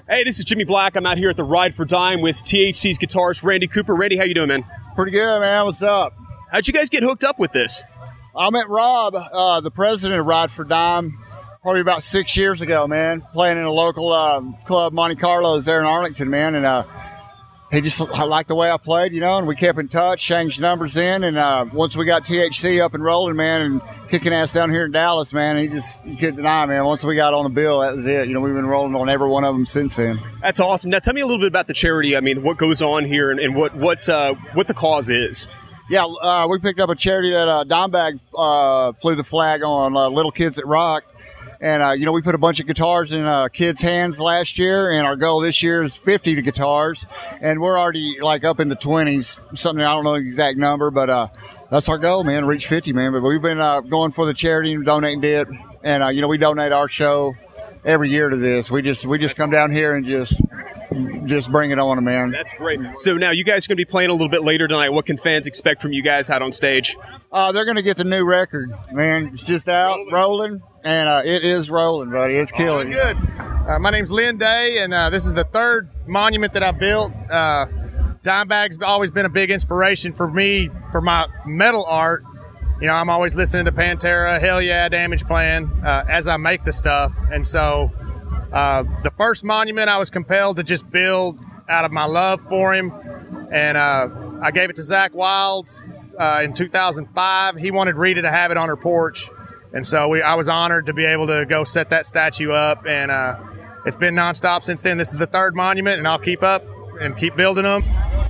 Hey, this is Jimmy Black. I'm out here at the Ride for Dime with THC's guitarist Randy Cooper. Randy, how you doing, man? Pretty good, man. What's up? How'd you guys get hooked up with this? I met Rob, the president of Ride for Dime, probably about 6 years ago, man, playing in a local club, Monte Carlo's there in Arlington, man, and he just liked the way I played, you know, and we kept in touch, changed numbers in, and once we got THC up and rolling, man, and kicking ass down here in Dallas, man, you couldn't deny, man. Once we got on the bill, that was it. You know, we've been rolling on every one of them since then. That's awesome. Now, tell me a little bit about the charity. I mean, what goes on here and what the cause is. Yeah, we picked up a charity that Dimebag flew the flag on, Little Kids That Rock. And, you know, we put a bunch of guitars in kids' hands last year, and our goal this year is 50 guitars. And we're already, like, up in the 20s, something, I don't know the exact number, but that's our goal, man, to reach 50, man. But we've been going for the charity and donating to it. And, you know, we donate our show every year to this. We just come down here and just bring it on, man. That's great. So now you guys are going to be playing a little bit later tonight. What can fans expect from you guys out on stage? They're going to get the new record, man. It's just out, rolling, and it is rolling, buddy. It's killing. Good. My name's Lynn Day, and this is the third monument that I built. Dimebag's always been a big inspiration for me for my metal art. You know, I'm always listening to Pantera, Hell Yeah, Damage Plan as I make the stuff. And so the first monument I was compelled to just build out of my love for him. And I gave it to Zach Wild in 2005. He wanted Rita to have it on her porch. And so I was honored to be able to go set that statue up. And it's been nonstop since then. This is the third monument, and I'll keep up and keep building them.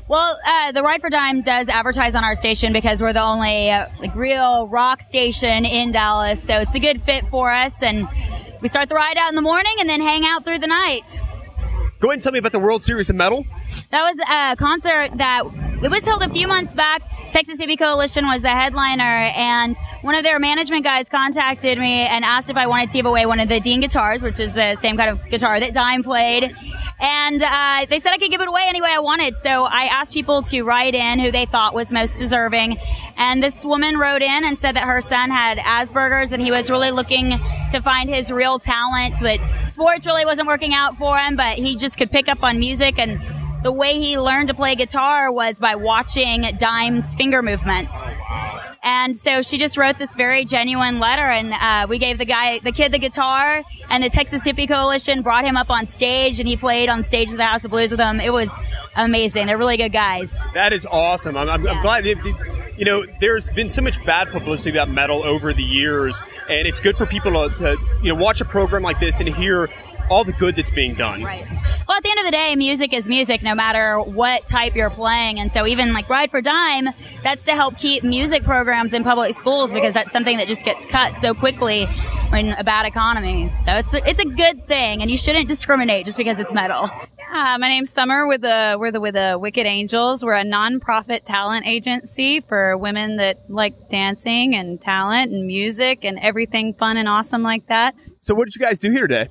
Well, the Ride for Dime does advertise on our station because we're the only real rock station in Dallas. So it's a good fit for us. And we start the ride out in the morning and then hang out through the night. Go ahead and tell me about the World Series of Metal. That was a concert that it was held a few months back. Texas Hippie Coalition was the headliner, and one of their management guys contacted me and asked if I wanted to give away one of the Dean guitars, which is the same kind of guitar that Dime played. And they said I could give it away any way I wanted. So I asked people to write in who they thought was most deserving. And this woman wrote in and said that her son had Asperger's and he was really looking to find his real talent, that sports really wasn't working out for him, but he just could pick up on music. And the way he learned to play guitar was by watching Dime's finger movements. And so she just wrote this very genuine letter, and we gave the kid the guitar, and the Texas Hippie Coalition brought him up on stage, and he played on stage at the House of Blues with them. It was amazing. They're really good guys. That is awesome. I'm glad. You know, there's been so much bad publicity about metal over the years, and it's good for people to watch a program like this and hear all the good that's being done. Right. Well, at the end of the day, music is music, no matter what type you're playing. And so even like Ride for Dime, that's to help keep music programs in public schools, because that's something that just gets cut so quickly in a bad economy. So it's a good thing, and you shouldn't discriminate just because it's metal. My name's Summer with the Wicked Angels. We're a nonprofit talent agency for women that like dancing and talent and music and everything fun and awesome like that. So what did you guys do here today?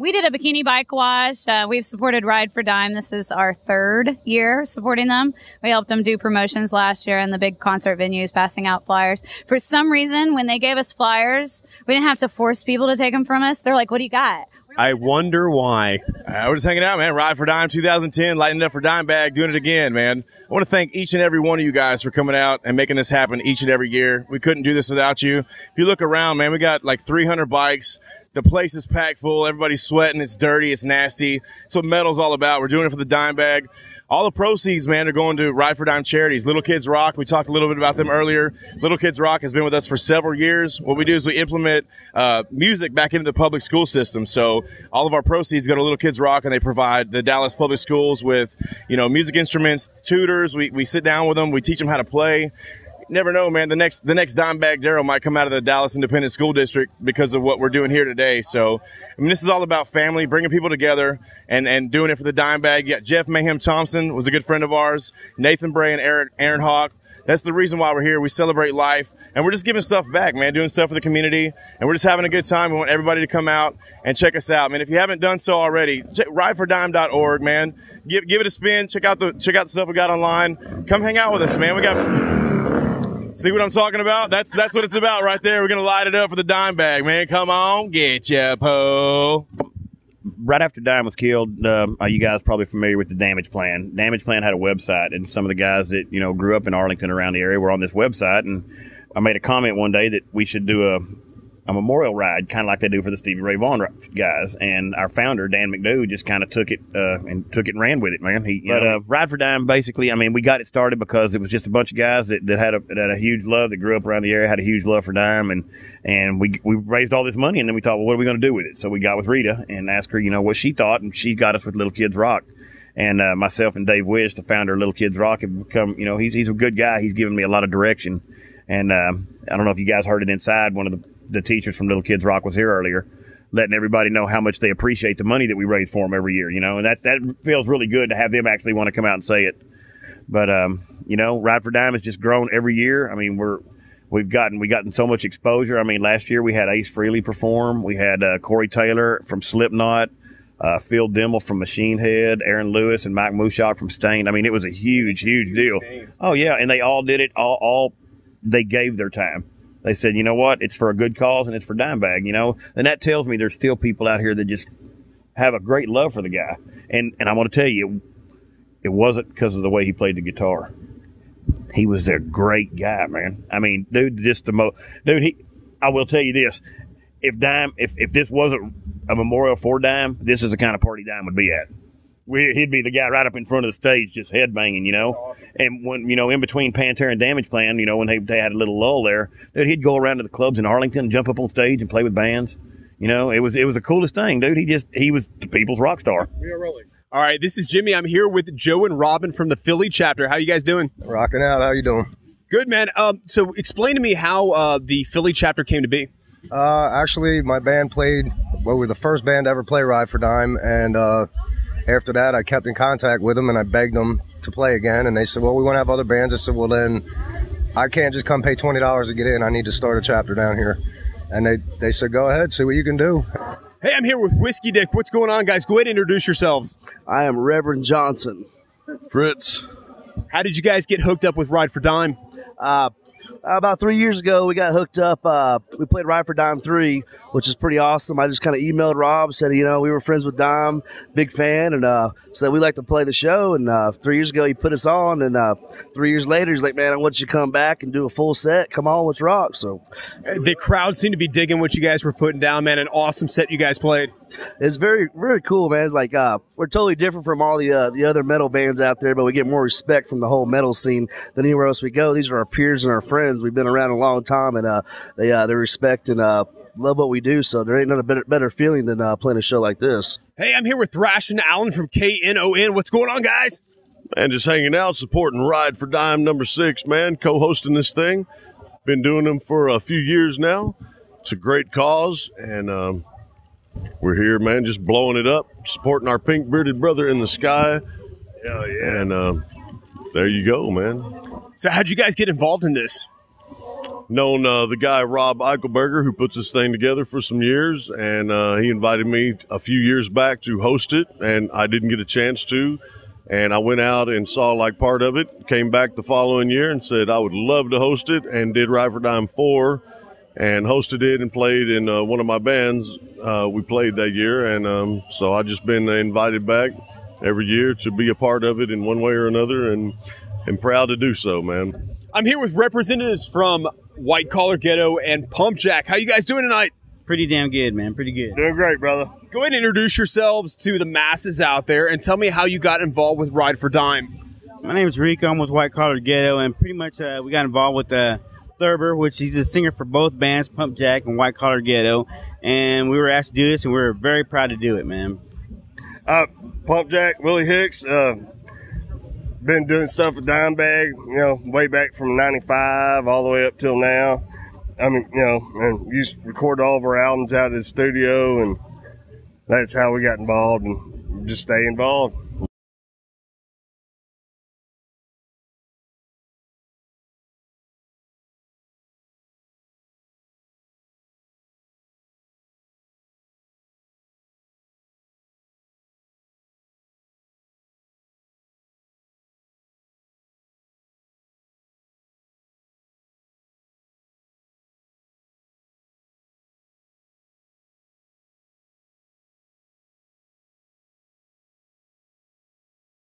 We did a bikini bike wash. We've supported Ride for Dime. This is our third year supporting them. We helped them do promotions last year in the big concert venues, passing out flyers. For some reason, when they gave us flyers, we didn't have to force people to take them from us. They're like, what do you got? I wonder why. We're just hanging out, man. Ride for Dime 2010, lighting it up for Dimebag, doing it again, man. I want to thank each and every one of you guys for coming out and making this happen each and every year. We couldn't do this without you. If you look around, man, we got like 300 bikes. The place is packed full. Everybody's sweating. It's dirty. It's nasty. That's what metal's all about. We're doing it for the Dimebag. All the proceeds, man, are going to Ride for Dime charities. Little Kids Rock, we talked a little bit about them earlier. Little Kids Rock has been with us for several years. What we do is we implement music back into the public school system. So all of our proceeds go to Little Kids Rock, and they provide the Dallas public schools with, music instruments, tutors. We sit down with them. We teach them how to play. Never know, man. The next Dimebag Darrell might come out of the Dallas Independent School District because of what we're doing here today. So, this is all about family, bringing people together and doing it for the Dimebag. Yeah, Jeff Mayhem Thompson was a good friend of ours. Nathan Bray and Aaron Hawk. That's the reason why we're here. We celebrate life, and we're just giving stuff back, man, doing stuff for the community, and we're just having a good time. We want everybody to come out and check us out, man. If you haven't done so already, check ridefordime.org, man. Give it a spin. Check out the stuff we got online. Come hang out with us, man. See what I'm talking about? That's what it's about right there. We're going to light it up for the Dimebag, man. Come on, get ya, po. right after Dime was killed, you guys probably familiar with the Damage Plan. Damage Plan had a website, and some of the guys that grew up in Arlington around the area were on this website. And I made a comment one day that we should do a memorial ride, kind of like they do for the Stevie Ray Vaughan guys. And our founder, Dan McDough, just kind of took it and ran with it, man. Ride for Dime, basically, I mean, we got it started because it was just a bunch of guys that had a huge love, that grew up around the area, had a huge love for Dime, and we raised all this money, and then we thought, well, what are we going to do with it? So we got with Rita and asked her, what she thought, and she got us with Little Kids Rock. And myself and Dave Wish, the founder of Little Kids Rock, have become, he's a good guy. He's given me a lot of direction. And I don't know if you guys heard it inside. One of the teachers from Little Kids Rock was here earlier, letting everybody know how much they appreciate the money that we raise for them every year, and that feels really good to have them actually want to come out and say it. But, Ride for Dime has just grown every year. I mean, we've gotten so much exposure. I mean, last year we had Ace Frehley perform. We had Corey Taylor from Slipknot, Phil Dimmel from Machine Head, Aaron Lewis and Mike Mushock from Stain. I mean, it was a huge, huge deal. Oh, yeah, and they all did it. All they gave their time. They said, you know what, it's for a good cause and it's for Dimebag, And that tells me there's still people out here that just have a great love for the guy. And I want to tell you, it wasn't because of the way he played the guitar. He was a great guy, man. I mean, dude, I will tell you this. If this wasn't a memorial for Dime, this is the kind of party Dime would be at. He'd be the guy right up in front of the stage just headbanging, Awesome. And when, in between Pantera and Damage Plan, when they had a little lull there, dude, he'd go around to the clubs in Arlington and jump up on stage and play with bands. It was the coolest thing, dude. He was the people's rock star. Yeah, really. All right, this is Jimmy. I'm here with Joe and Robin from the Philly chapter. How you guys doing? Rocking out. How you doing? Good, man. So explain to me how the Philly chapter came to be. Actually, my band played, we were the first band to ever play Ride for Dime, and after that, I kept in contact with them, and I begged them to play again, and they said, well, we want to have other bands. I said, well, then I can't just come pay $20 to get in. I need to start a chapter down here. And they said, go ahead, see what you can do. Hey, I'm here with Whiskey Dick. What's going on, guys? Go ahead and introduce yourselves. I am Reverend Johnson. Fritz. How did you guys get hooked up with Ride for Dime? About 3 years ago, we got hooked up. We played Ride for Dime 3, which is pretty awesome. I just kind of emailed Rob, said, we were friends with Dime, big fan, and said we'd like to play the show. And 3 years ago, he put us on, and 3 years later, he's like, man, I want you to come back and do a full set. Come on, let's rock. So the crowd seemed to be digging what you guys were putting down, man. An awesome set you guys played. It's very, very cool, man. It's like we're totally different from all the other metal bands out there, but we get more respect from the whole metal scene than anywhere else we go. These are our peers and our friends. We've been around a long time, and they respect and love what we do. So there ain't no better feeling than playing a show like this. Hey, I'm here with Thrash and Allen from KNON. What's going on, guys? Man, just hanging out, supporting Ride for Dime #6, man, co-hosting this thing. Been doing them for a few years now. It's a great cause, and we're here, man, just blowing it up, supporting our pink-bearded brother in the sky. Hell yeah. And there you go, man. So how'd you guys get involved in this? Known the guy Rob Eichelberger, who puts this thing together for some years, and he invited me a few years back to host it, and I didn't get a chance to. And I went out and saw part of it, came back the following year and said I would love to host it, and did Ride for Dime 4 and hosted it and played in one of my bands we played that year. And so I've just been invited back every year to be a part of it in one way or another, and proud to do so, man. I'm here with representatives from White Collar Ghetto and Pump Jack. How you guys doing tonight? Pretty damn good, man. Pretty good. Doing great, brother. Go ahead and introduce yourselves to the masses out there and tell me how you got involved with Ride for Dime. My name is Rico. I'm with White Collar Ghetto, and pretty much we got involved with Thurber, which he's a singer for both bands, Pump Jack and White Collar Ghetto, and we were asked to do this, and we were very proud to do it, man. Pump Jack, Willie Hicks, been doing stuff with Dimebag, way back from 95 all the way up till now. I mean, and we used to record all of our albums out of the studio, and that's how we got involved and just stay involved.